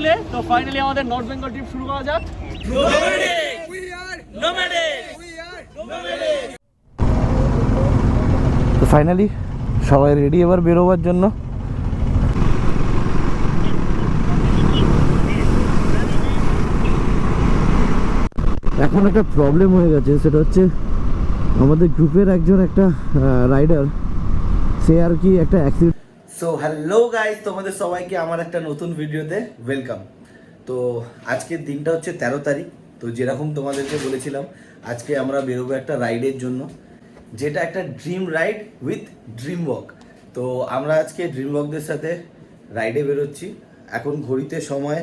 মিলে। তো ফাইনালি আমাদের নর্থ বেঙ্গল ট্রিপ শুরু করা যাক। তো ফাইনালি সবাই রেডি এবার বেরোবার জন্য। এখন একটা প্রবলেম হয়ে গেছে, সেটা হচ্ছে আমাদের গ্রুপের একজন একটা রাইডার, সে আর কি একটা অ্যাক্সিডেন্ট। সো হ্যালো গাইস, তোমাদের সবাইকে আমার একটা নতুন ভিডিওতে ওয়েলকাম। তো আজকের দিনটা হচ্ছে 13 তারিখ। তো যেরকম তোমাদেরকে বলেছিলাম, আজকে আমরা বেরোবো একটা রাইডের জন্য, যেটা একটা dream ride with dream walk. তো আমরা আজকে ড্রিম ওয়াকদের সাথে রাইডে বেরোচ্ছি। এখন ঘড়িতে সময়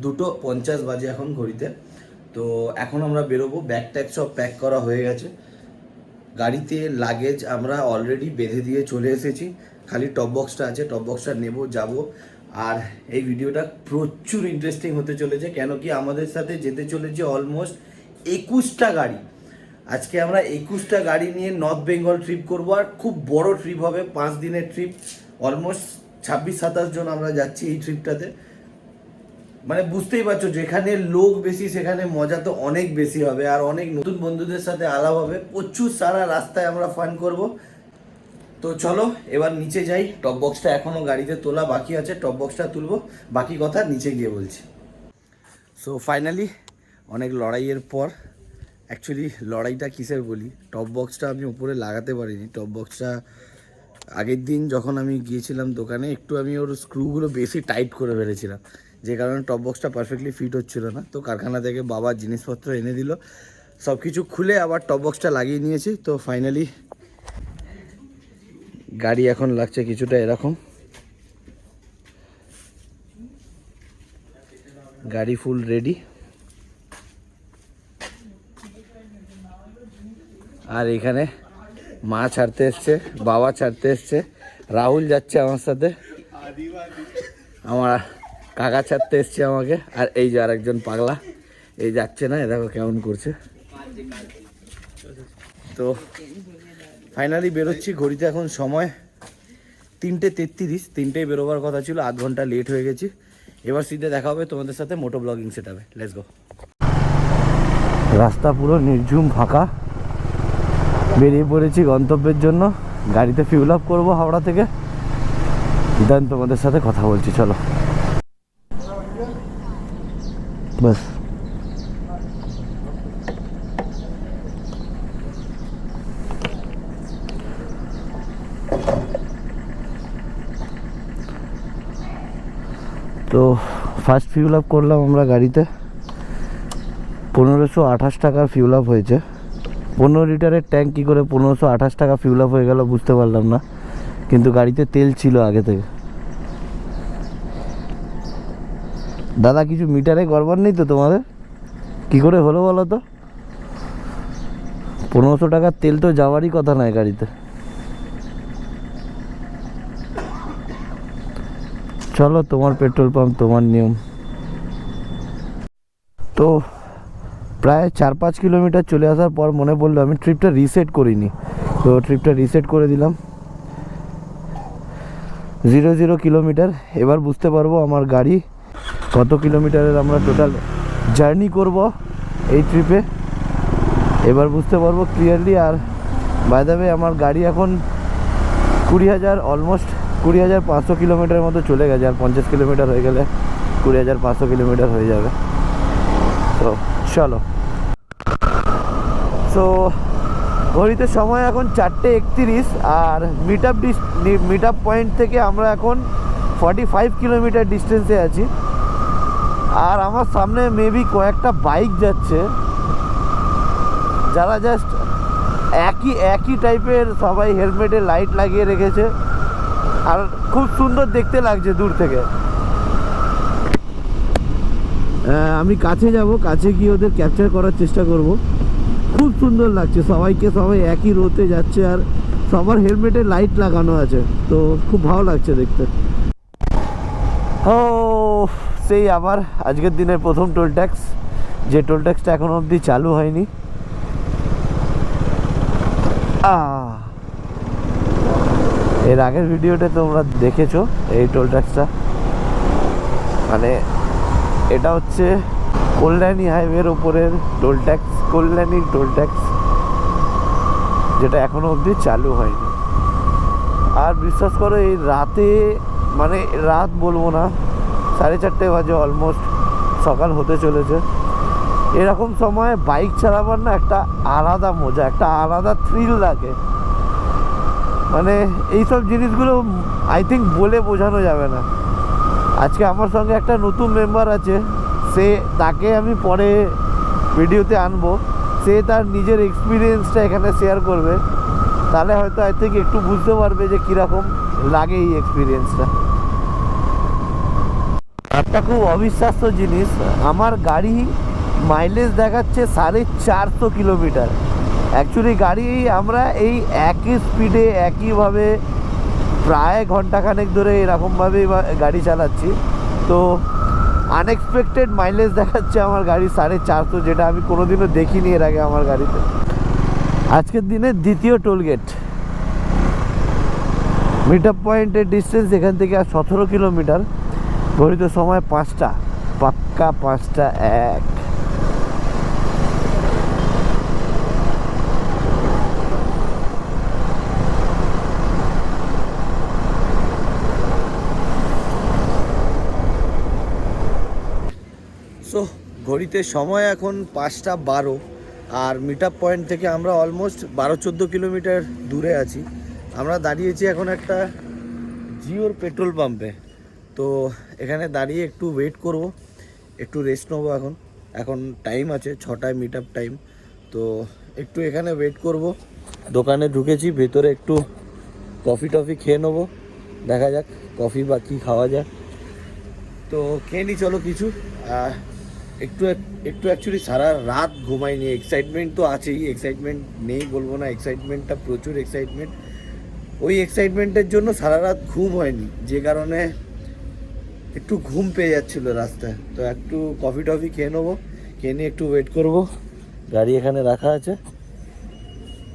2:50 বাজে এখন ঘড়িতে। তো এখন আমরা বেরোবো, ব্যাগ ট্যাগ সব প্যাক করা হয়ে গেছে। গাড়িতে লাগেজ আমরা অলরেডি বেঁধে দিয়ে চলে এসেছি, খালি টপ বক্সটা আছে, টপ বক্সটা নেবো, যাব। আর এই ভিডিওটা প্রচুর ইন্টারেস্টিং হতে চলেছে, কেন কি আমাদের সাথে যেতে চলেছে অলমোস্ট 21টা গাড়ি। আজকে আমরা 21টা গাড়ি নিয়ে নর্থ বেঙ্গল ট্রিপ করবো, আর খুব বড় ট্রিপ হবে, 5 দিনের ট্রিপ। অলমোস্ট 26-27 জন আমরা যাচ্ছি এই ট্রিপটাতে। মানে বুঝতেই পারছো, যেখানে লোক বেশি সেখানে মজা তো অনেক বেশি হবে, আর অনেক নতুন বন্ধুদের সাথে আলাপ হবে, প্রচুর সারা রাস্তায় আমরা ফান করব। তো চলো এবার নিচে যাই। টপ বক্সটা এখনও গাড়িতে তোলা বাকি আছে, টপ বক্সটা তুলবো, বাকি কথা নিচে গিয়ে বলছি। সো ফাইনালি অনেক লড়াইয়ের পর, অ্যাকচুয়ালি লড়াইটা কিসের বলি, টপ বক্সটা আমি উপরে লাগাতে পারিনি। টপ বক্সটা আগের দিন যখন আমি গিয়েছিলাম দোকানে, একটু আমি ওর স্ক্রুগুলো বেশি টাইট করে ফেলেছিলাম, যে কারণে টপ বক্সটা পারফেক্টলি ফিট হচ্ছিল না। তো কারখানা থেকে বাবা জিনিসপত্র এনে দিল, সব কিছু খুলে আবার টপ বক্সটা লাগিয়ে নিয়েছি। তো ফাইনালি গাড়ি এখন লাগছে কিছুটা এরকম, গাড়ি ফুল রেডি। আর এখানে মা ছাড়তে এসছে, বাবা ছাড়তে এসছে, রাহুল যাচ্ছে আমার সাথে, আমার কাকা ছাড়তে এসছে আমাকে। আর এই যে আরেকজন পাগলা, এই যাচ্ছে না, এ দেখো কেমন করছে। তো ফাইনালি বেরোচ্ছি, ঘড়িতে এখন সময় 3:33। 3টেই বেরোবার কথা ছিল, আধ ঘন্টা লেট হয়ে গেছি। এবার সিধে দেখা হবে তোমাদের সাথে মোটো ব্লগিং সেটআপে। Let's go. রাস্তা পুরো নির্ঝুম ফাঁকা, বেরিয়ে পড়েছি গন্তব্যের জন্য। গাড়িতে ফিউল আপ করবো হাওড়া থেকে, দেন তোমাদের সাথে কথা বলছি, চলো। বাস তো ফার্স্ট ফিউল আপ করলাম আমরা গাড়িতে, 1528 টাকার ফিউল আপ হয়েছে। 15 লিটারের ট্যাঙ্ক কী করে 1528 টাকা ফিউল আপ হয়ে গেল বুঝতে পারলাম না, কিন্তু গাড়িতে তেল ছিল আগে থেকে। দাদা কিছু মিটারে গড়বড় নেই তো তোমাদের? কি করে হলো বলো তো? 1500 টাকার তেল তো যাওয়ারই কথা নয় গাড়িতে। চলো, তোমার পেট্রোল পাম্প, তোমার নিয়ম। তো প্রায় 4-5 কিলোমিটার চলে আসার পর মনে পড়লো আমি ট্রিপটা রিসেট করিনি। তো ট্রিপটা রিসেট করে দিলাম, 0 কিলোমিটার। এবার বুঝতে পারবো আমার গাড়ি কত কিলোমিটারের আমরা টোটাল জার্নি করব এই ট্রিপে, এবার বুঝতে পারবো ক্লিয়ারলি। আর বাই দ্য ওয়ে আমার গাড়ি এখন 20,000, অলমোস্ট 20,500 কিলোমিটার মতো চলে গেছে। আর 50 কিলোমিটার হয়ে গেলে 20,500 কিলোমিটার হয়ে যাবে। তো চলো। সো ঘড়িতে সময় এখন 4:31, আর মিট আপ পয়েন্ট থেকে আমরা এখন 45 কিলোমিটার ডিস্টেন্সে আছি। আর আমার সামনে মেবি কয়েকটা বাইক যাচ্ছে, যারা জাস্ট একই টাইপের, সবাই হেলমেটে লাইট লাগিয়ে রেখেছে, আর খুব সুন্দর দেখতে লাগছে দূর থেকে। আমি কাছে যাব, কাছে গিয়ে ওদের ক্যাপচার করার চেষ্টা করব। খুব সুন্দর লাগছে সবাই একই রোতে যাচ্ছে, আর সবার হেলমেটে লাইট লাগানো আছে, তো খুব ভালো লাগছে দেখতে। ও সেই আবার আজকের দিনের প্রথম টোল ট্যাক্স, যে টোল ট্যাক্সটা এখনো অবধি চালু হয়নি। এর আগের ভিডিওতে তোমরা দেখেছো এই টোল ট্যাক্সটা, মানে এটা হচ্ছে কল্যাণী হাইওয়ের ওপরের toll tax, Kalyani toll tax, যেটা এখনো অবধি চালু হয়নি। আর বিশ্বাস করো এই রাতে, মানে রাত বলবো না, 4:30 বাজে, অলমোস্ট সকাল হতে চলেছে, এরকম সময় বাইক চালাবার না একটা আলাদা মজা, একটা আলাদা থ্রিল লাগে। মানে এইসব জিনিসগুলো আই থিঙ্ক বলে বোঝানো যাবে না। আজকে আমার সঙ্গে একটা নতুন মেম্বার আছে, তাকে আমি পরে ভিডিওতে আনবো, সে তার নিজের এক্সপিরিয়েন্সটা এখানে শেয়ার করবে, তাহলে হয়তো আই থিঙ্ক একটু বুঝতে পারবে যে কীরকম লাগে এই এক্সপিরিয়েন্সটা। একটা খুব অবিশ্বাস্য জিনিস, আমার গাড়ি মাইলেজ দেখাচ্ছে 450 কিলোমিটার। অ্যাকচুয়ালি গাড়ি আমরা এই একই স্পিডে একইভাবে প্রায় ঘন্টাখানেক ধরে এরকমভাবেই গাড়ি চালাচ্ছি, তো আনএক্সপেক্টেড মাইলেজ দেখাচ্ছে আমার গাড়ি 450, যেটা আমি কোনোদিনও দেখিনি এর আগে আমার গাড়িতে। আজকের দিনে দ্বিতীয় টোলগেট, মিট আপ পয়েন্টের ডিস্টেন্স এখান থেকে আর 17 কিলোমিটার। ঘড়িতে সময় 5টা, পাক্কা 5:01। সো ঘড়িতে সময় এখন 5:12, আর মিট আপ পয়েন্ট থেকে আমরা অলমোস্ট 12-14 কিলোমিটার দূরে আছি। আমরা দাঁড়িয়েছি এখন একটা জিওর পেট্রোল পাম্পে, তো এখানে দাঁড়িয়ে একটু ওয়েট করব, একটু রেস্ট নেবো। এখন টাইম আছে 6টায় মিট আপ টাইম, তো একটু এখানে ওয়েট করব। দোকানে ঢুকেছি, ভেতরে একটু কফি খেয়ে নেবো, দেখা যাক কফি বা কী খাওয়া যায়, তো খেয়ে নিই চলো কিছু। একটু অ্যাকচুয়ালি সারা রাত ঘুমাইনি, এক্সাইটমেন্ট তো আছেই, এক্সাইটমেন্ট নেই বলবো না, এক্সাইটমেন্টটা প্রচুর এক্সাইটমেন্ট। ওই এক্সাইটমেন্টের জন্য সারা রাত ঘুম হয়নি, যে কারণে একটু ঘুম পেয়ে যাচ্ছিলো রাস্তায়। তো একটু কফি খেয়ে নেবো, খেয়ে নিয়ে একটু ওয়েট করব, গাড়ি এখানে রাখা আছে,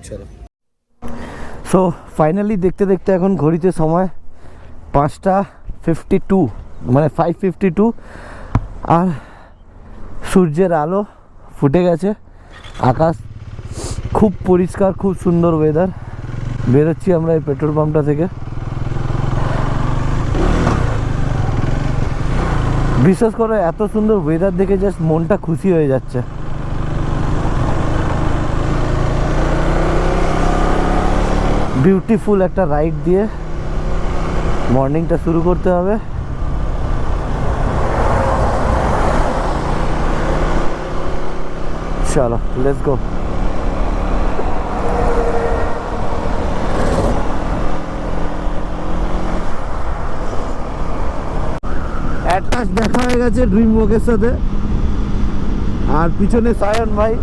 চলো। সো ফাইনালি দেখতে দেখতে এখন ঘড়িতে সময় 5:52, মানে 5:52, আর সূর্যের আলো ফুটে গেছে, আকাশ খুব পরিষ্কার, খুব সুন্দর ওয়েদার। বেরোচ্ছি আমরা এই পেট্রোল পাম্পটা থেকে। বিশেষ করে এত সুন্দর ওয়েদার দেখে জাস্ট মনটা খুশি হয়ে যাচ্ছে। বিউটিফুল একটা রাইড দিয়ে মর্নিংটা শুরু করতে হবে। চলো লেটস গো। অ্যাট লাস্ট দেখা হয়ে গেছে ড্রিম ওয়াকের সাথে, আর পিছনে সায়ন ভাই।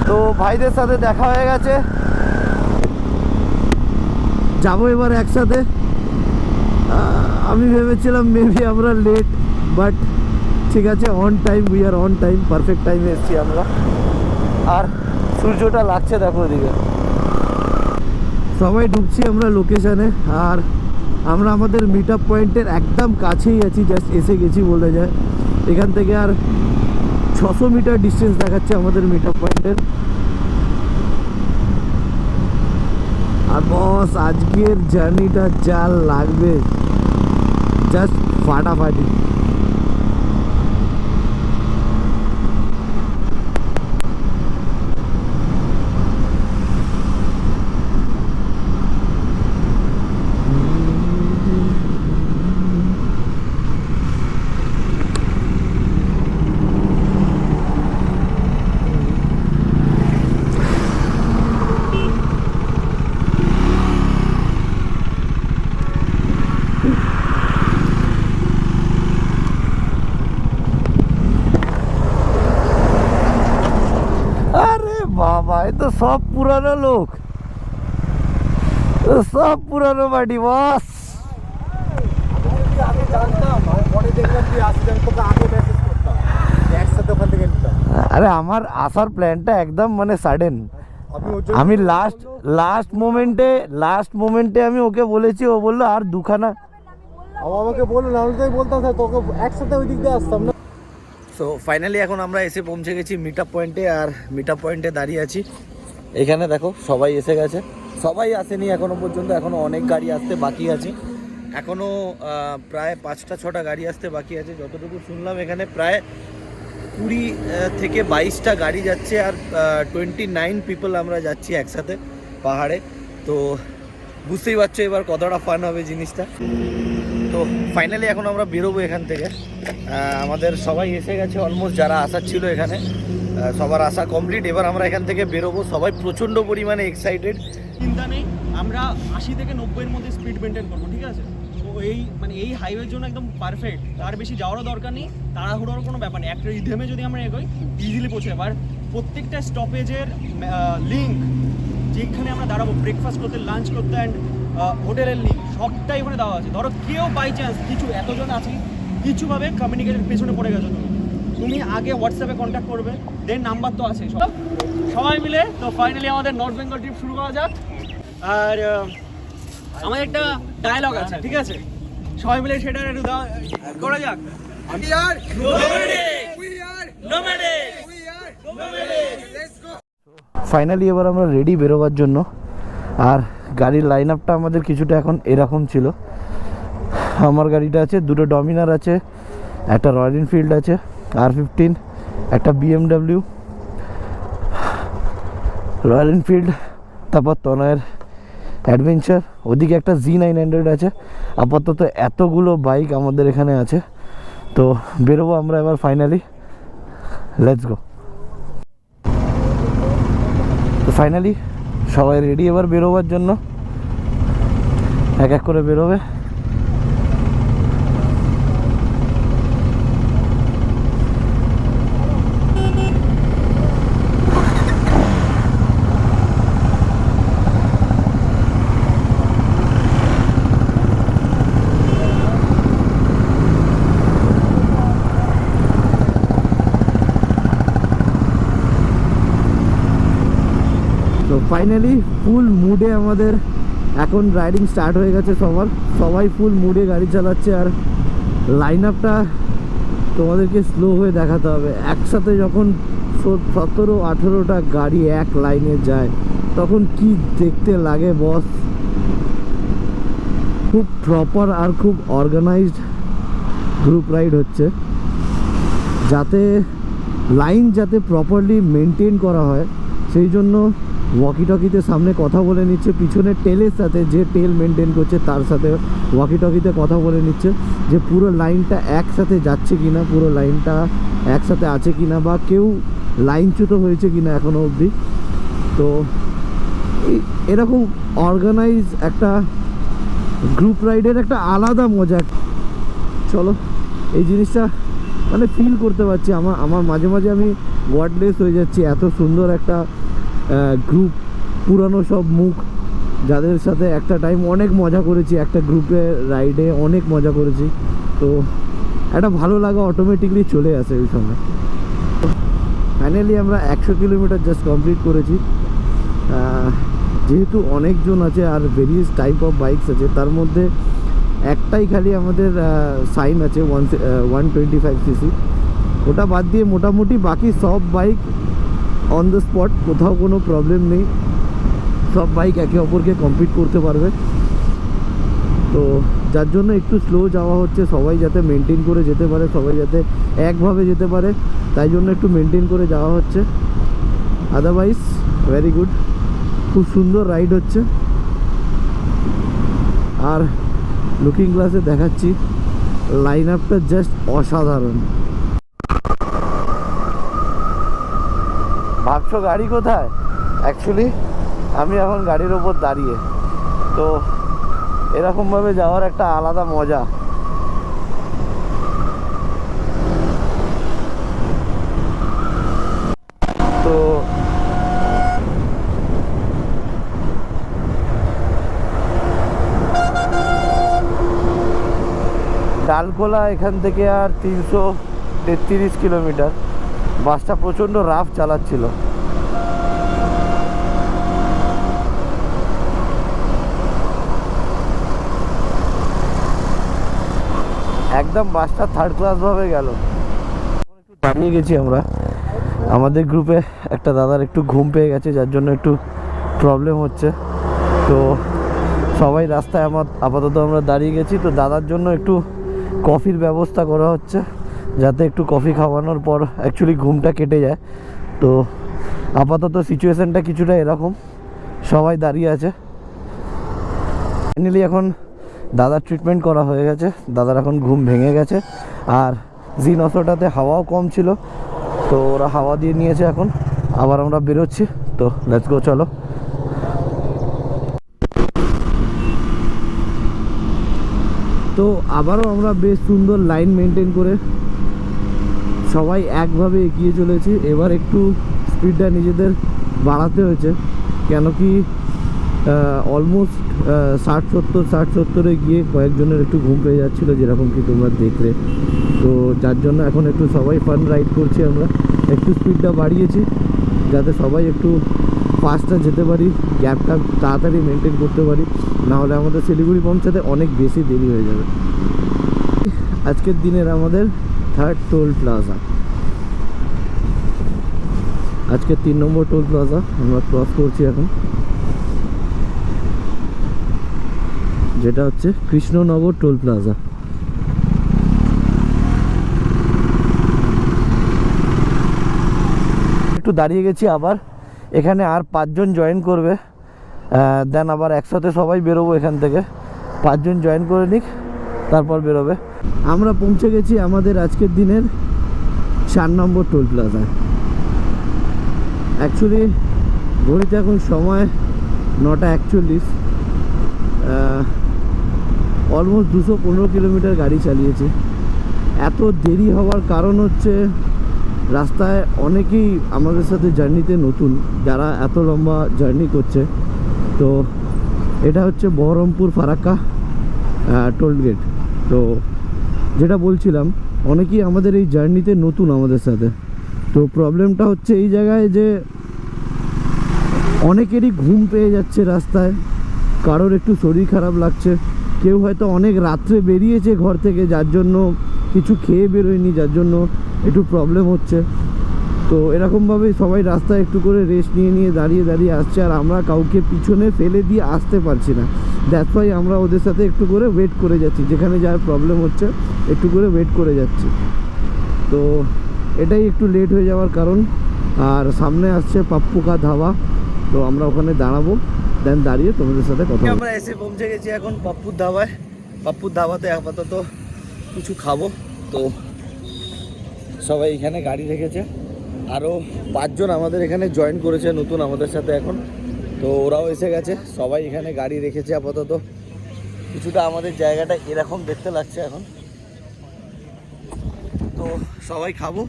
তো ভাইদের সাথে দেখা হয়ে গেছে, যাবো এবার একসাথে। আমি ভেবেছিলাম মেবি আমরা লেট, বাট ঠিক আছে, on time, we are on time, perfect টাইমে এসেছি আমরা। আর সূর্যটা লাগছে দেখো ওদিকে। সবাই ঢুকছি আমরা লোকেশানে, আর আমরা আমাদের মিট আপ পয়েন্টের একদম কাছেই আছি, জাস্ট এসে গেছি বলে যায়। এখান থেকে আর 600 মিটার ডিস্টেন্স দেখাচ্ছে আমাদের মিট আপ পয়েন্টের। আর বস আজকের জার্নিটা যা লাগবে, জাস্ট ফাটাফাটি। বাবা, এ তো সব পুরানো লোক, সব পুরানো বাড়ি বস। আরে আমার আসার প্ল্যানটা একদম মানে সাডেন, আমি লাস্ট মোমেন্টে আমি ওকে বলেছি, ও বললো আর দুখানা। আমাকে বললো না, আমি তাই বলতাম স্যার তোকে একসাথে ওই দিক দিয়ে আসতাম না। সো ফাইনালি এখন আমরা এসে পৌঁছে গেছি মিট আপ পয়েন্টে, আর মিট আপ পয়েন্টে দাঁড়িয়ে আছি। এখানে দেখো সবাই এসে গেছে, সবাই আসেনি এখনো পর্যন্ত, এখনো অনেক গাড়ি আসতে বাকি আছে, এখনো প্রায় 5টা-6টা গাড়ি আসতে বাকি আছে। যতটুকু শুনলাম এখানে প্রায় 20 থেকে 22টা গাড়ি যাচ্ছে, আর 29 পিপল আমরা যাচ্ছি একসাথে পাহাড়ে। তো বুঝতেই পারছো এবার কতটা ফান হবে জিনিসটা। তো ফাইনালি এখন আমরা বেরোবো এখান থেকে। আমাদের সবাই এসে গেছে অলমোস্ট, যারা আসার ছিল এখানে সবার আসা কমপ্লিট। এবার আমরা এখান থেকে বেরোবো, সবাই প্রচণ্ড পরিমাণে এক্সাইটেড। চিন্তা নেই, আমরা 80 থেকে 90-এর মধ্যে স্পিড মেনটেন করবো, ঠিক আছে? তো এই হাইওয়ের জন্য একদম পারফেক্ট, তার বেশি যাওয়ারও দরকার নেই, তাড়াহুড়োর কোনো ব্যাপার নেই। একটা রিধেমে যদি আমরা এগোই ইজিলি পৌঁছে যাবো। আর প্রত্যেকটা স্টপেজের লিঙ্ক, যেখানে আমরা দাঁড়াবো ব্রেকফাস্ট করতে, লাঞ্চ করতে অ্যান্ড হোটেলের লিঙ্ক সবটাই ওখানে দেওয়া আছে। ধরো কেউ বাই চান্স কিছু, এতজন আছি, কিছুভাবে কমিউনিকেশন পেছনে পড়ে গেছো, তুমি আগে হোয়াটসঅ্যাপে কন্ট্যাক্ট করবে, দেন নাম্বার তো আছে সবাই মিলে। তো ফাইনালি আমাদের নর্থ বেঙ্গল ট্রিপ শুরু করা যাক। আর আমাদের একটা ডায়লগ আছে, ঠিক আছে? সবাই মিলে সেটা একটু করা যাক। ফাইনালি এবার আমরা রেডি বেরোবার জন্য। আর গাড়ির লাইন আপটা আমাদের কিছুটা এখন এরকম ছিল। আমার গাড়িটা আছে, দুটো ডমিনার আছে, একটা রয়্যাল এনফিল্ড আছে R15, একটা BMW রয়্যাল এনফিল্ড, তারপর তনয়ের অ্যাডভেঞ্চার, ওদিকে একটা Z900 আছে। আপাতত এতগুলো বাইক আমাদের এখানে আছে। তো বেরোবো আমরা এবার ফাইনালি, লেটস গো। তো ফাইনালি সবাই রেডি এবার বেরোবার জন্য, এক এক করে বেরোবে। তো ফাইনালি ফুল মুডে আমাদের এখন রাইডিং স্টার্ট হয়ে গেছে। সবাই ফুল মুডে গাড়ি চালাচ্ছে। আর লাইন আপটা তোমাদেরকে স্লো হয়ে দেখাতে হবে। একসাথে যখন 17-18টা গাড়ি এক লাইনে যায় তখন কি দেখতে লাগে বস। খুব প্রপার আর খুব অর্গানাইজড গ্রুপ রাইড হচ্ছে, যাতে লাইন যাতে প্রপারলি মেনটেন করা হয় সেই জন্য ওয়াকি টকিতে সামনে কথা বলে নিচ্ছে, পিছনে টেলের সাথে, যে টেল মেনটেন করছে তার সাথে ওয়াকি টকিতে কথা বলে নিচ্ছে যে পুরো লাইনটা একসাথে যাচ্ছে কিনা, পুরো লাইনটা একসাথে আছে কিনা, বা কেউ লাইনচ্যুত হয়েছে কিনা এখনো অবধি। তো এরকম অর্গানাইজ একটা গ্রুপ রাইডের একটা আলাদা মজা। চলো এই জিনিসটা মানে ফিল করতে পারছি। আমার মাঝে মাঝে আমি ওয়ার্ডলেস হয়ে যাচ্ছি। এত সুন্দর একটা গ্রুপ, পুরানো সব মুখ, যাদের সাথে একটা টাইম অনেক মজা করেছি, একটা গ্রুপে রাইডে অনেক মজা করেছি। তো একটা ভালো লাগা অটোমেটিকলি চলে আসে ওই সময়। ফাইনালি আমরা 100 কিলোমিটার জাস্ট কমপ্লিট করেছি। যেহেতু অনেকজন আছে আর ভেরিয়াস টাইপ অফ বাইকস আছে, তার মধ্যে একটাই খালি আমাদের সাইন আছে 125cc, ওটা বাদ দিয়ে মোটামুটি বাকি সব বাইক অন দ্য স্পট, কোথাও কোনো প্রবলেম নেই, সব বাইক একে অপরকে কম্পিট করতে পারবে। তো যার জন্য একটু স্লো যাওয়া হচ্ছে, সবাই যাতে মেনটেন করে যেতে পারে, সবাই যাতে একভাবে যেতে পারে, তাই জন্য একটু মেনটেন করে যাওয়া হচ্ছে। আদারওয়াইজ ভেরি গুড, খুব সুন্দর রাইড হচ্ছে। আর লুকিং গ্লাসে দেখাচ্ছি লাইন আপটা জাস্ট অসাধারণ। ভাবছো গাড়ি কোথায়? অ্যাকচুয়ালি আমি এখন গাড়ির ওপর দাঁড়িয়ে। তো এরকমভাবে যাওয়ার একটা আলাদা মজা। তো ডালখোলা এখান থেকে আর 333 কিলোমিটার। বাসটা প্রচণ্ড রাফ চালাচ্ছিল। একদম বাসটা থার্ড ক্লাস ভাবে গেল। একটু দাঁড়িয়ে গেছি আমরা, আমাদের গ্রুপে একটা দাদার একটু ঘুম পেয়ে গেছে, যার জন্য একটু প্রবলেম হচ্ছে। তো সবাই রাস্তায় আপাতত আমরা দাঁড়িয়ে গেছি। তো দাদার জন্য একটু কফির ব্যবস্থা করা হচ্ছে, যাতে একটু কফি খাওয়ানোর পর অ্যাকচুয়ালি ঘুমটা কেটে যায়। তো আপাতত সিচুয়েশানটা কিছুটা এরকম, সবাই দাঁড়িয়ে আছে। ফাইনালি এখন দাদার ট্রিটমেন্ট করা হয়ে গেছে, দাদার এখন ঘুম ভেঙে গেছে। আর জি900টাতে হাওয়াও কম ছিল, তো ওরা হাওয়া দিয়ে নিয়েছে। এখন আবার আমরা বেরোচ্ছি, তো লেটস গো, চলো। তো আবারও আমরা বেশ সুন্দর লাইন মেনটেন করে সবাই একভাবে এগিয়ে চলেছি। এবার একটু স্পিডটা নিজেদের বাড়াতে হয়েছে, কেন কি অলমোস্ট 60-70-60-70-এ গিয়ে কয়েকজনের একটু ঘুম পেয়ে যাচ্ছিলো, যেরকম কি তোমরা দেখলে। তো যার জন্য এখন একটু সবাই ফান রাইড করছি। আমরা একটু স্পিডটা বাড়িয়েছি, যাতে সবাই একটু ফাস্টটা যেতে পারি, গ্যাপটা তাড়াতাড়ি মেনটেন করতে পারি, নাহলে আমাদের শিলিগুড়ি পৌঁছাতে অনেক বেশি দেরি হয়ে যাবে। আজকের দিনের আমাদের থার্ড টোল প্লাজা, আজকে 3 নম্বর টোল প্লাজা আমরা ক্রস করছি এখন, যেটা হচ্ছে কৃষ্ণনগর টোল প্লাজা। একটু দাঁড়িয়ে গেছি, আবার এখানে আর 5 জন জয়েন করবে, দেন আবার একসাথে সবাই বেরোবো এখান থেকে। 5 জন জয়েন করে নিক, তারপর বেরোবে। আমরা পৌঁছে গেছি আমাদের আজকের দিনের 4 নম্বর টোল প্লাজায়। অ্যাকচুয়ালি ঘড়িতে এখন সময় 9:41, অলমোস্ট 215 কিলোমিটার গাড়ি চালিয়েছি। এত দেরি হওয়ার কারণ হচ্ছে রাস্তায় অনেকেই আমাদের সাথে জার্নিতে নতুন, যারা এত লম্বা জার্নি করছে। তো এটা হচ্ছে বহরমপুর ফারাক্কা টোল গেট। তো যেটা বলছিলাম, অনেকেই আমাদের এই জার্নিতে নতুন আমাদের সাথে। তো প্রবলেমটা হচ্ছে এই জায়গায় যে অনেকেরই ঘুম পেয়ে যাচ্ছে রাস্তায়, কারোর একটু শরীর খারাপ লাগছে, কেউ হয়তো অনেক রাত্রে বেরিয়েছে ঘর থেকে, যার জন্য কিছু খেয়ে বেরোয়নি, যার জন্য একটু প্রবলেম হচ্ছে। তো এরকমভাবেই সবাই রাস্তায় একটু করে রেস্ট নিয়ে দাঁড়িয়ে দাঁড়িয়ে আসছে, আর আমরা কাউকে পিছনে ফেলে দিয়ে আসতে পারছি না। দ্যাটস ওয়াই আমরা ওদের সাথে একটু করে ওয়েট করে যাচ্ছি, যেখানে যার প্রবলেম হচ্ছে একটু করে ওয়েট করে যাচ্ছি। তো এটাই একটু লেট হয়ে যাওয়ার কারণ। আর সামনে আসছে পাপ্পু কা ধাবা, তো আমরা ওখানে দাঁড়াবো, দেন দাঁড়িয়ে তোমাদের সাথে কথা বলবো। আমরা এসে পৌঁছে গেছি এখন পাপ্পুর ধাবায়। পাপ্পুর ধাবাতে আপাতত কিছু খাবো। তো সবাই এখানে গাড়ি রেখেছে, আরও 5 জন আমাদের এখানে জয়েন করেছে নতুন আমাদের সাথে এখন। তো ওরাও এসে গেছে, সবাই এখানে গাড়ি রেখেছে আপাতত। কিছুটা আমাদের জায়গাটা এরকম দেখতে লাগছে এখন। তো সবাই খাবো,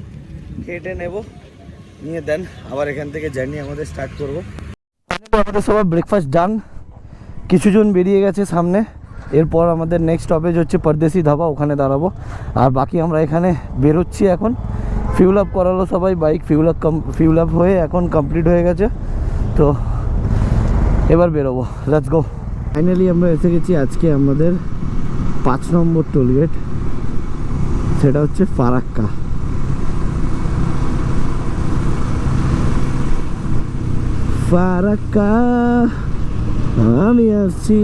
খেটে নেব, নিয়ে দেন আবার এখান থেকে জার্নি আমাদের স্টার্ট করবো। আমাদের সবার ব্রেকফাস্ট ডান, কিছুজন বেরিয়ে গেছে সামনে। এরপর আমাদের নেক্সট স্টপেজ হচ্ছে পরদেশি ধাবা, ওখানে দাঁড়াবো। আর বাকি আমরা এখানে বেরোচ্ছি এখন। ফিউল আপ করালো সবাই, বাইক ফিউল আপ হয়ে এখন কমপ্লিট হয়ে গেছে। তো এবার বেরোবো, লেটস গো। ফাইনালি আমরা এসে গেছি আজকে আমাদের 5 নম্বর টোল গেট, সেটা হচ্ছে ফারাক্কা। ফারাক্কা আমি আসছি।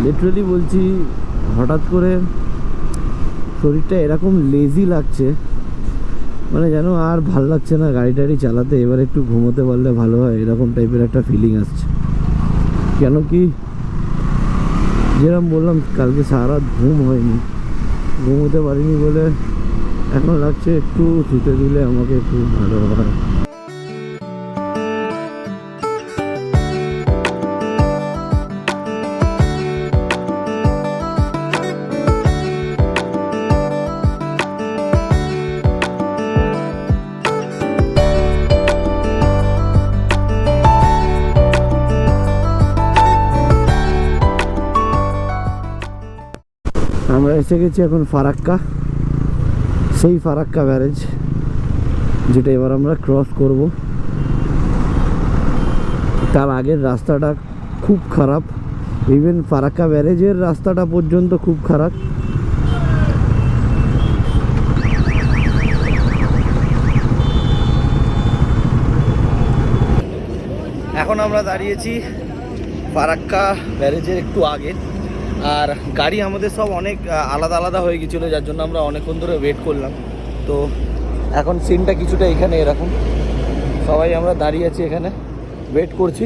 লিটারালি বলছি, হঠাৎ করে শরীরটা এরকম লেজি লাগছে, মানে যেন আর ভাল লাগছে না গাড়ি টাড়ি চালাতে। এবার একটু ঘুমোতে পারলে ভালো হয়, এরকম টাইপের একটা ফিলিং আসছে। কেন কি যেরকম বললাম, কালকে সারা ঘুম হয়নি, ঘুমোতে পারিনি বলে এখন লাগছে একটু শুতে দিলে আমাকে একটু ভালো হয়। আমরা এসে গেছি এখন ফারাক্কা, সেই ফারাক্কা ব্যারেজ, যেটা এবার আমরা ক্রস করব। তার আগের রাস্তাটা খুব খারাপ, ইভেন ফারাক্কা ব্যারেজের রাস্তাটা পর্যন্ত খুব খারাপ। এখন আমরা দাঁড়িয়েছি ফারাক্কা ব্যারেজের একটু আগে, আর গাড়ি আমাদের সব অনেক আলাদা আলাদা হয়ে গেছিলো, যার জন্য আমরা অনেকক্ষণ ধরে ওয়েট করলাম। তো এখন সিনটা কিছুটা এখানে এরকম, সবাই আমরা দাঁড়িয়ে আছি এখানে ওয়েট করছি।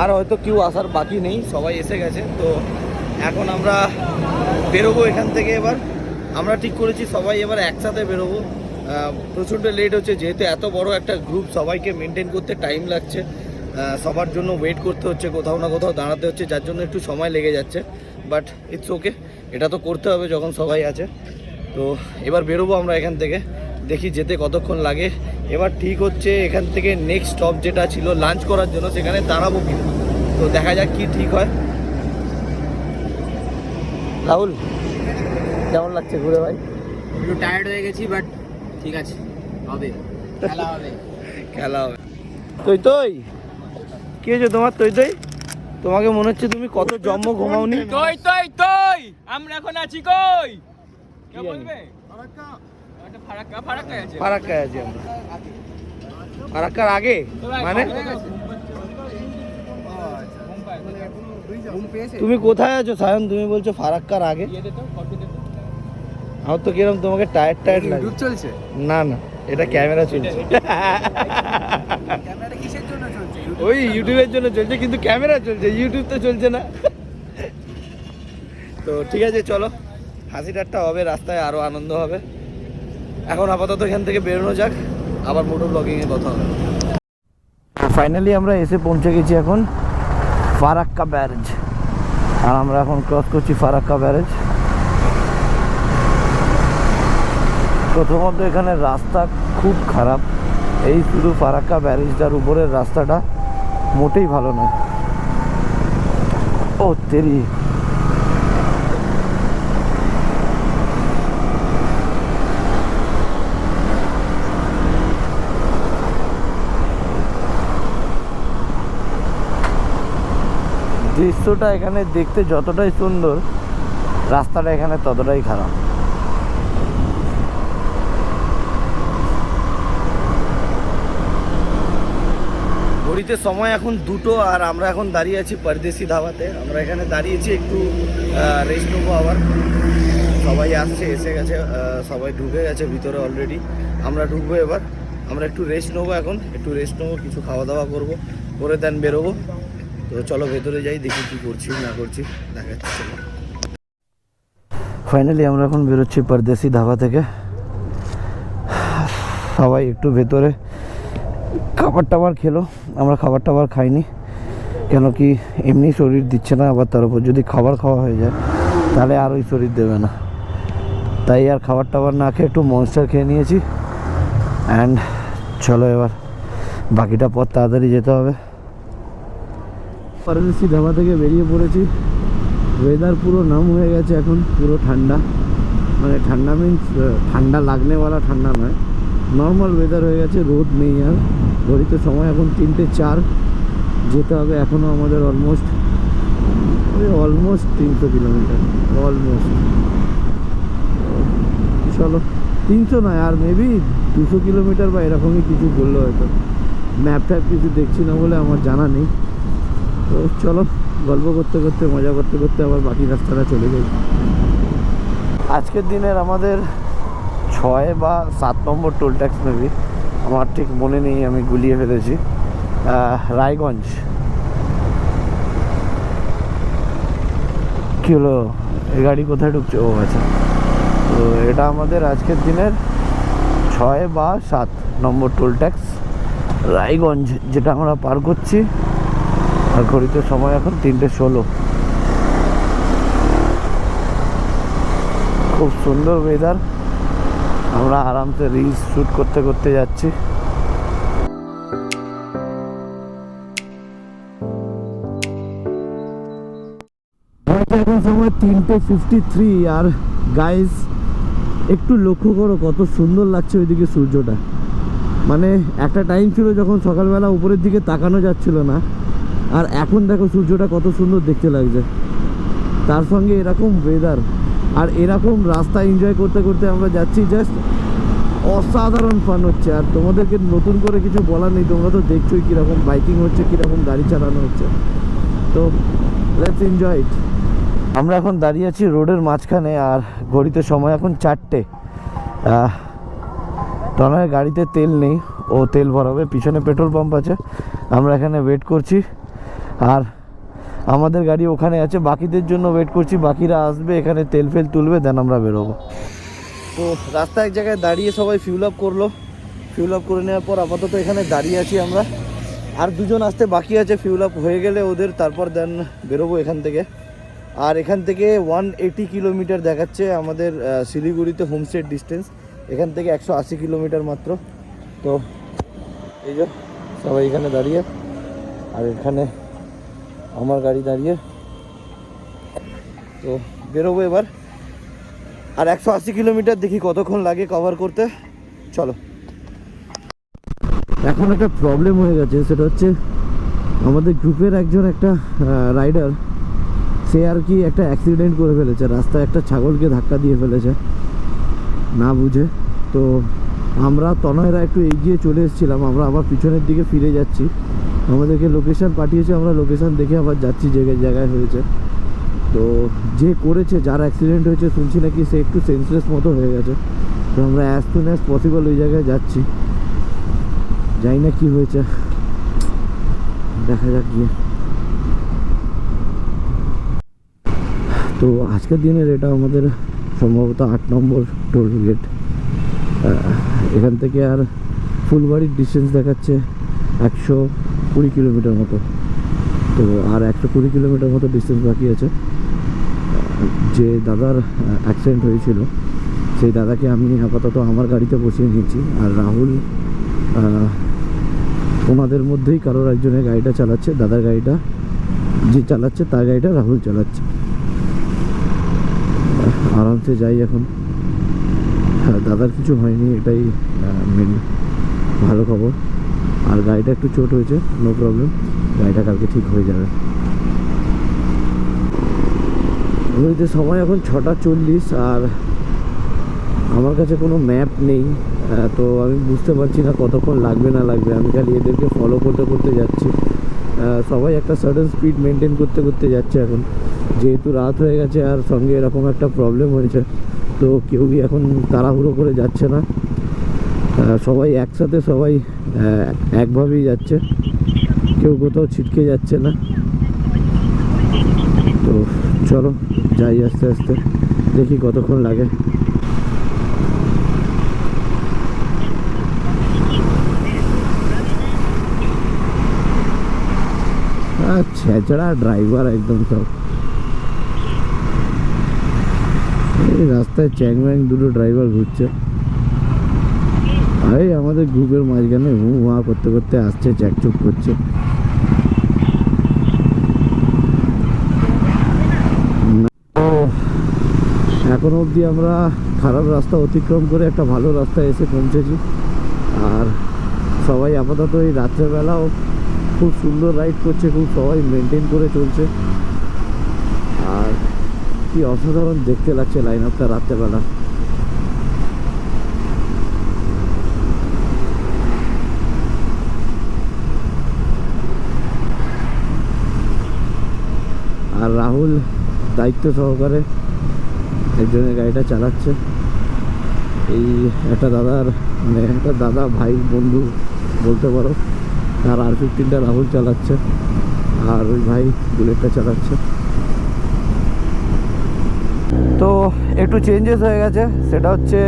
আর হয়তো কেউ আসার বাকি নেই, সবাই এসে গেছে। তো এখন আমরা বেরোবো এখান থেকে। এবার আমরা ঠিক করেছি সবাই এবার একসাথে বেরোবো। প্রচণ্ড লেট হচ্ছে, যেহেতু এত বড় একটা গ্রুপ, সবাইকে মেনটেন করতে টাইম লাগছে, সবার জন্য ওয়েট করতে হচ্ছে, কোথাও না কোথাও দাঁড়াতে হচ্ছে, যার জন্য একটু সময় লেগে যাচ্ছে। বাট ইটস ওকে, এটা তো করতে হবে যখন সবাই আছে। তো এবার বেরোবো আমরা এখান থেকে, দেখি যেতে কতক্ষণ লাগে। এবার ঠিক হচ্ছে এখান থেকে নেক্সট স্টপ যেটা ছিল লাঞ্চ করার জন্য, সেখানে দাঁড়াবো কিন্তু। তো দেখা যাক কি ঠিক হয়। রাহুল, কেমন লাগছে ঘুরে ভাই? একটু টায়ার্ড হয়ে গেছি, বাট ঠিক আছে, হবে, খেলা হবে। খেলা হবে। তুই কি হয়েছে তোমার? তোমাকে মনে হচ্ছে তুমি কত জন্ম ঘুমাওনি। আমরা এখন আছি কই? কে কি বলবে? ফারাক্কা আছে। ফারাক্কায় আছি আমরা। ফারাক্কার আগে মানে তুমি কোথায় আছো সায়ন? তুমি বলছো ফারাক্কার আগে। আমার তো কিরকম তোমাকে টায়ার্ড লাগে। চলছে না না, এটা ক্যামেরা চলছে। ক্যামেরাটা কিসের জন্য চলছে? ওই ইউটিউবের জন্য চলছে, কিন্তু ক্যামেরা চলছে, ইউটিউব তো চলছে না। তো ঠিক আছে, চলো, হাসি ঠাট্টা হবে, রাস্তায় আরও আনন্দ হবে। এখন আপাতত এখান থেকে বেরোনো যাক, আবার মোটো ব্লগিংয়ে কথা হবে। ফাইনালি আমরা এসে পৌঁছে গেছি এখন ফারাক্কা ব্যারেজ, আর আমরা এখন ক্রস করছি ফারাক্কা ব্যারেজ। প্রথমত এখানে রাস্তা খুব খারাপ, এই শুধু ফারাক্কা ব্যারেজটার উপরের রাস্তাটা মোটেই ভালো নয়। ও তেরি, দৃশ্যটা এখানে দেখতে যতটাই সুন্দর, রাস্তাটা এখানে ততটাই খারাপ। ঘড়িতে সময় এখন 2টো, আর আমরা এখন দাঁড়িয়ে আছি পরদেশি ধাবাতে। আমরা এখানে দাঁড়িয়েছি একটু রেস্ট নেবো। আবার সবাই আসছে, এসে গেছে, সবাই ঢুকে গেছে ভিতরে অলরেডি। আমরা ঢুকবো এবার, আমরা একটু রেস্ট নেবো, এখন একটু রেস্ট নেবো, কিছু খাওয়া দাওয়া করবো, করে দেন বেরোবো। তো চলো ভেতরে যাই, দেখি কী করছি না করছি, দেখাচ্ছি। চলো, ফাইনালি আমরা এখন বেরোচ্ছি পরদেশি ধাবা থেকে। সবাই একটু ভেতরে খাবার টাবার খেলো, আমরা খাবার টাবার খাইনি, কেন কি এমনি শরীর দিচ্ছে না, আবার তার উপর যদি খাবার খাওয়া হয়ে যায় তাহলে আর ওই শরীর দেবে না। তাই আর খাবার টাবার না খেয়ে একটু মনস্টার খেয়ে নিয়েছি। অ্যান্ড চলো এবার বাকিটা পথ তাড়াতাড়ি যেতে হবে। পরদেশি ধাবা থেকে বেরিয়ে পড়েছি। ওয়েদার পুরো নাম হয়ে গেছে এখন, পুরো ঠান্ডা, মানে ঠান্ডা মিন্স ঠান্ডা লাগনেওয়ালা ঠান্ডা নয়, নর্মাল ওয়েদার হয়ে গেছে, রোদ নেই আর। ঘড়িতে সময় এখন 3টে 4, যেতে হবে এখনও আমাদের অলমোস্ট 300 কিলোমিটার, অলমোস্ট। চলো, 300 নয়, আর মেবি 200 কিলোমিটার বা এরকমই কিছু বললো হয়তো, ম্যাপ ট্যাপ কিছু দেখছি না বলে আমার জানা নেই। তো চলো, গল্প করতে করতে, মজা করতে করতে আবার বাকি রাস্তাটা চলে যাই। আজকের দিনের আমাদের 6 বা 7 নম্বর টোল ট্যাক্স মেবি, আমার ঠিক মনে নেই, আমি গুলিয়ে ফেলেছি। রায়গঞ্জ। কী হলো, এই গাড়ি কোথায় ঢুকছে? ও আচ্ছা, তো এটা আমাদের আজকের দিনের 6 বা 7 নম্বর টোল ট্যাক্স রায়গঞ্জ, যেটা আমরা পার করছি। আর ঘড়িতে সময় এখন 3টে 16। খুব সুন্দর ওয়েদার, আমরা আরামসে রিলস শ্যুট করতে করতে যাচ্ছি। এখন সময় 3:53। আর গাইস একটু লক্ষ্য করো কত সুন্দর লাগছে ওইদিকে সূর্যটা, মানে একটা টাইম ছিল যখন সকালবেলা উপরের দিকে তাকানো যাচ্ছিল না, আর এখন দেখো সূর্যটা কত সুন্দর দেখতে লাগছে, তার সঙ্গে এরকম ওয়েদার আর এরকম রাস্তা এনজয় করতে করতে আমরা যাচ্ছি। জাস্ট অসাধারণ ফান হচ্ছে। আর তোমাদেরকে নতুন করে কিছু বলার নেই, তোমরা তো দেখছোই কীরকম বাইকিং হচ্ছে, কীরকম গাড়ি চালানো হচ্ছে। তো লেটস এনজয় ইট। আমরা এখন দাঁড়িয়ে আছি রোডের মাঝখানে, আর ঘড়িতে সময় এখন 4টে। তনয়ের গাড়িতে তেল নেই, ও তেল ভরাবে, পিছনে পেট্রোল পাম্প আছে, আমরা এখানে ওয়েট করছি। আর আমাদের গাড়ি ওখানে আছে, বাকিদের জন্য ওয়েট করছি, বাকিরা আসবে, এখানে তেল ফেল তুলবে, দেন আমরা বেরোবো। তো রাস্তায় এক জায়গায় দাঁড়িয়ে সবাই ফিউল আপ করলো, ফিউল আপ করে নেওয়ার পর আপাতত এখানে দাঁড়িয়ে আছি আমরা। আর দুজন আসতে বাকি আছে, ফিউল আপ হয়ে গেলে ওদের, তারপর দেন বেরোবো এখান থেকে। আর এখান থেকে 180 কিলোমিটার দেখাচ্ছে আমাদের শিলিগুড়িতে হোমস্টের ডিস্টেন্স, এখান থেকে 180 কিলোমিটার মাত্র। তো এই যে সবাই এখানে দাঁড়িয়ে, আর এখানে আমার গাড়ি দাঁড়িয়ে, তো বেরোবো এবার। আর 180 কিলোমিটার দেখি কতক্ষণ লাগে কভার করতে, চলো। এখন একটা প্রবলেম হয়ে গেছে, সেটা হচ্ছে আমাদের গ্রুপের একজন একটা রাইডার, সে আর কি একটা অ্যাক্সিডেন্ট করে ফেলেছে, রাস্তায় একটা ছাগলকে ধাক্কা দিয়ে ফেলেছে না বুঝে। তো আমরা তনয়রা একটু এগিয়ে চলে এসেছিলাম, আমরা আবার পিছনের দিকে ফিরে যাচ্ছি। আমাদেরকে লোকেশান পাঠিয়েছে, আমরা লোকেশান দেখে আবার যাচ্ছি যে জায়গায় হয়েছে। তো যে করেছে, যার অ্যাক্সিডেন্ট হয়েছে, শুনছি নাকি সে একটু সেন্সলেস মতো হয়ে গেছে। তো আমরা অ্যাজ সুন অ্যাজ পসিবল ওই জায়গায় যাচ্ছি, জানি না কি হয়েছে, দেখা যাক গিয়ে। তো আজকের দিনের এটা আমাদের সম্ভবত 8 নম্বর টোল গেট। এখান থেকে আর ফুলবাড়ির ডিস্টেন্স দেখাচ্ছে 120 কিলোমিটার মতো। তো আর 120 কিলোমিটার মতো ডিস্টেন্স বাকি আছে। যে দাদার অ্যাক্সিডেন্ট হয়েছিল সেই দাদাকে আমি আপাতত আমার গাড়িতে বসিয়ে নিয়েছি, আর রাহুল ওনাদের মধ্যেই কারোর একজনের গাড়িটা চালাচ্ছে, দাদার গাড়িটা যে চালাচ্ছে তার গাড়িটা রাহুল চালাচ্ছে। আরামসে যাই এখন। দাদার কিছু হয়নি, এটাই মেন ভালো খবর। আর গাড়িটা একটু চোট হয়েছে, নো প্রবলেম, গাড়িটা কালকে ঠিক হয়ে যাবে। ওইতে সময় এখন 6:40, আর আমার কাছে কোনো ম্যাপ নেই, তো আমি বুঝতে পারছি না কতক্ষণ লাগবে না লাগবে। আমি খালি এদেরকে ফলো করতে করতে যাচ্ছি। সবাই একটা সার্টেন স্পিড মেনটেন করতে করতে যাচ্ছে এখন, যেহেতু রাত হয়ে গেছে আর সঙ্গে এরকম একটা প্রবলেম হয়েছে। তো কেউই এখন তাড়াহুড়ো করে যাচ্ছে না, সবাই একসাথে, সবাই একভাবেই যাচ্ছে, কেউ কোথাও ছিটকে যাচ্ছে না। তো চলো যাই আস্তে আস্তে, দেখি কতক্ষণ লাগে। ছেঁচড়া ড্রাইভার একদম সব, এই রাস্তায় চ্যাং ম্যাং দুটো ড্রাইভার ঘুরছে। আরে আমাদের গ্রুপের মাঝখানে হু হা করতে করতে আসছে, চ্যাকচুক করছে। এখনো অবধি আমরা খারাপ রাস্তা অতিক্রম করে একটা ভালো রাস্তায় এসে পৌঁছেছি। আর সবাই আপাতত এই রাত্রেবেলাও খুব সুন্দর রাইড করছে, খুব সবাই মেনটেন করে চলছে। আর কি অসাধারণ দেখতে লাগছে লাইন আপটা রাত্রেবেলা। আর রাহুল দায়িত্ব সহকারে একজনের গাড়িটা চালাচ্ছে। এই একটা দাদার, মানে একটা দাদা ভাই বন্ধু বলতে পারো, আর R15টা রাহুল চালাচ্ছে, আর ওই ভাই বুলেটটা চালাচ্ছে। তো একটু চেঞ্জেস হয়ে গেছে, সেটা হচ্ছে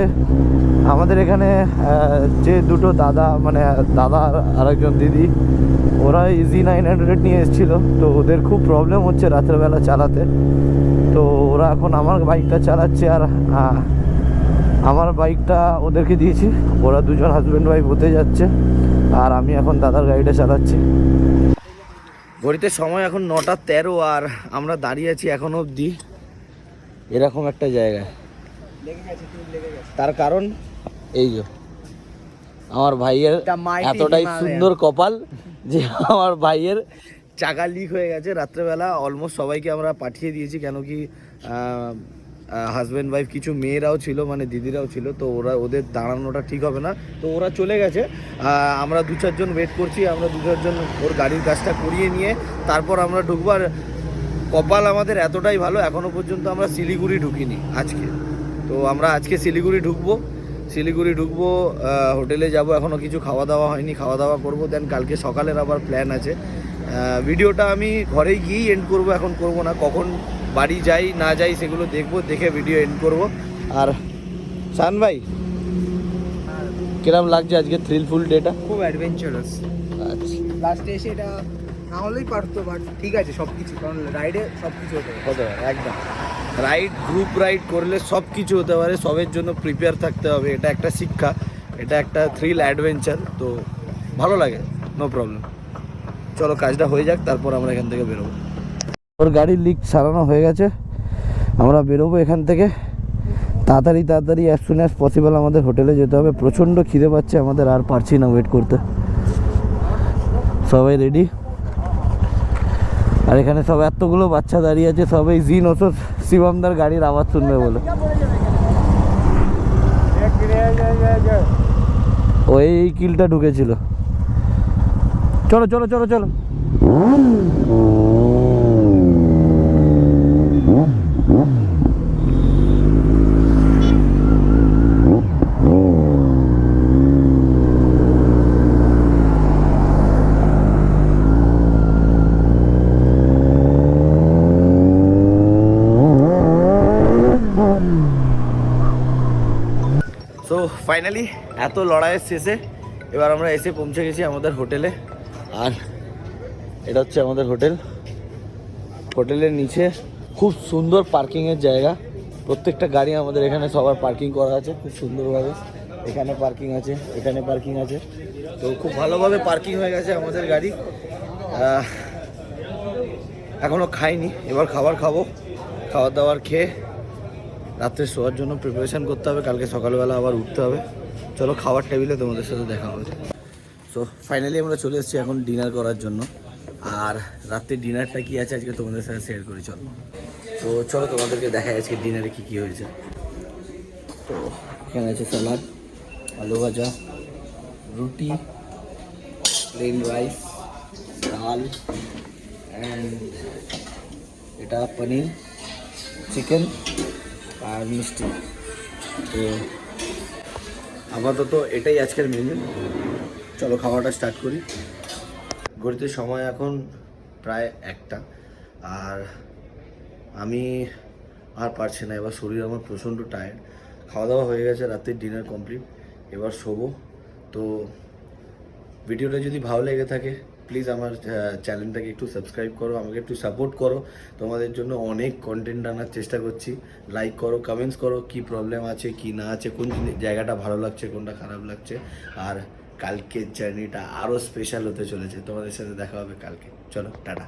আমাদের এখানে যে দুটো দাদা, মানে দাদা আর একজন দিদি, ওরা ইজি 900 নিয়ে এসেছিলো। তো ওদের খুব প্রবলেম হচ্ছে রাত্রেবেলা চালাতে, তো ওরা এখন আমার বাইকটা চালাচ্ছে। আর আমার বাইকটা ওদেরকে দিয়েছি, ওরা দুজন হাজব্যান্ড ওয়াইফ হতে যাচ্ছে, আর আমি এখন দাদার গাড়িটা চালাচ্ছি। ঘড়িতে সময় এখন 9:13, আর আমরা দাঁড়িয়ে আছি এখনো অবধি এরকম একটা জায়গায়। তার কারণ এই যে আমার ভাইয়ের The mighty এতটাই Himalayan. সুন্দর কপাল যে আমার ভাইয়ের চাকা লিক হয়ে গেছে রাত্রেবেলা। অলমোস্ট সবাইকে আমরা পাঠিয়ে দিয়েছি, কেন কি হাজব্যান্ড ওয়াইফ কিছু মেয়েরাও ছিল, মানে দিদিরাও ছিল, তো ওদের দাঁড়ানোটা ঠিক হবে না, তো ওরা চলে গেছে। আমরা 2-4 জন ওয়েট করছি, আমরা 2-4 জন ওর গাড়ির কাজটা করিয়ে নিয়ে তারপর আমরা ঢুকবো। আর কপাল আমাদের এতটাই ভালো, এখনও পর্যন্ত আমরা শিলিগুড়ি ঢুকিনি আজকে। তো আমরা আজকে শিলিগুড়ি ঢুকবো, হোটেলে যাব, এখনও কিছু খাওয়া দাওয়া হয়নি, খাওয়া দাওয়া করবো, দেন কালকে সকালের আবার প্ল্যান আছে। ভিডিওটা আমি ঘরে গিয়েই এন্ড করব, এখন করব না। কখন বাড়ি যাই না যাই সেগুলো দেখবো, দেখে ভিডিও এন্ড করব। আর শান ভাই কিরম লাগছে আজকে থ্রিলফুল ডেটা? খুব অ্যাডভেঞ্চারাস। আচ্ছা, লাস্টে এসে এটা না হলেই পারতো, বাট ঠিক আছে সব কিছু, কারণ রাইডে সব কিছু হতে পারে। হতে পারে একদম। রাইড, গ্রুপ রাইড করলে সব কিছু হতে পারে, সবের জন্য প্রিপেয়ার থাকতে হবে। এটা একটা শিক্ষা, এটা একটা থ্রিল অ্যাডভেঞ্চার, তো ভালো লাগে, নো প্রবলেম। চলো কাজটা হয়ে যাক, তারপর আমরা এখান থেকে বেরোবো। ওর গাড়ির লিক সারানো হয়ে গেছে, আমরা বেরোবো এখান থেকে তাড়াতাড়ি অ্যাজ সুন অ্যাজ পসিবল। আমাদের হোটেলে যেতে হবে, প্রচণ্ড খিদে পাচ্ছে আমাদের, আর পারছি না ওয়েট করতে। সবাই রেডি, আর এখানে সব এতগুলো বাচ্চা দাঁড়িয়ে আছে, সবাই জিন ওসব শিবমদার গাড়ির আওয়াজ শুনবে বলে। ও এই কিলটা ঢুকেছিল। চলো চলো চলো চলো। সো ফাইনালি এত লড়াইয়ের শেষে এবার আমরা এসে পৌঁছে গেছি আমাদের হোটেলে। আর এটা হচ্ছে আমাদের হোটেল। হোটেলের নিচে খুব সুন্দর পার্কিংয়ের জায়গা, প্রত্যেকটা গাড়ি আমাদের এখানে সবার পার্কিং করা আছে খুব সুন্দরভাবে। এখানে পার্কিং আছে, এখানে পার্কিং আছে, তো খুব ভালোভাবে পার্কিং হয়ে গেছে আমাদের গাড়ি। এখনও খাইনি, এবার খাবার খাবো। খাবার দাবার খেয়ে রাত্রে শোয়ার জন্য প্রিপারেশান করতে হবে, কালকে সকালবেলা আবার উঠতে হবে। চলো খাবার টেবিলে তোমাদের সাথে দেখা হবে। সো ফাইনালি আমরা চলে এসেছি এখন ডিনার করার জন্য। আর রাত্রে ডিনারটা কী আছে আজকে তোমাদের সাথে শেয়ার করি চলো। তো চলো তোমাদেরকে দেখাই আজকে ডিনারে কী কী হয়েছে। তো এখানে আছে স্যালাড, আলু ভাজা, রুটি, প্লেন রাইস, ডাল, অ্যান্ড এটা পনির, চিকেন আর মিষ্টি। তো আপাতত এটাই আজকের মেনু। চলো খাওয়াটা স্টার্ট করি। ঘড়িতে সময় এখন প্রায় 1টা, আর আমি আর পারছি না, এবার শরীর আমার প্রচণ্ড টায়ার্ড। খাওয়া দাওয়া হয়ে গেছে, রাতের ডিনার কমপ্লিট, এবার শোবো। তো ভিডিওটা যদি ভালো লেগে থাকে প্লিজ আমার চ্যানেলটাকে একটু সাবস্ক্রাইব করো, আমাকে একটু সাপোর্ট করো। তোমাদের জন্য অনেক কন্টেন্ট আনার চেষ্টা করছি। লাইক করো, কমেন্টস করো, কি প্রবলেম আছে কি না আছে, কোন জায়গাটা ভালো লাগছে কোনটা খারাপ লাগছে। আর কালকের জার্নিটা আরও স্পেশাল হতে চলেছে, তোমাদের সাথে দেখা হবে কালকে। চলো টাটা।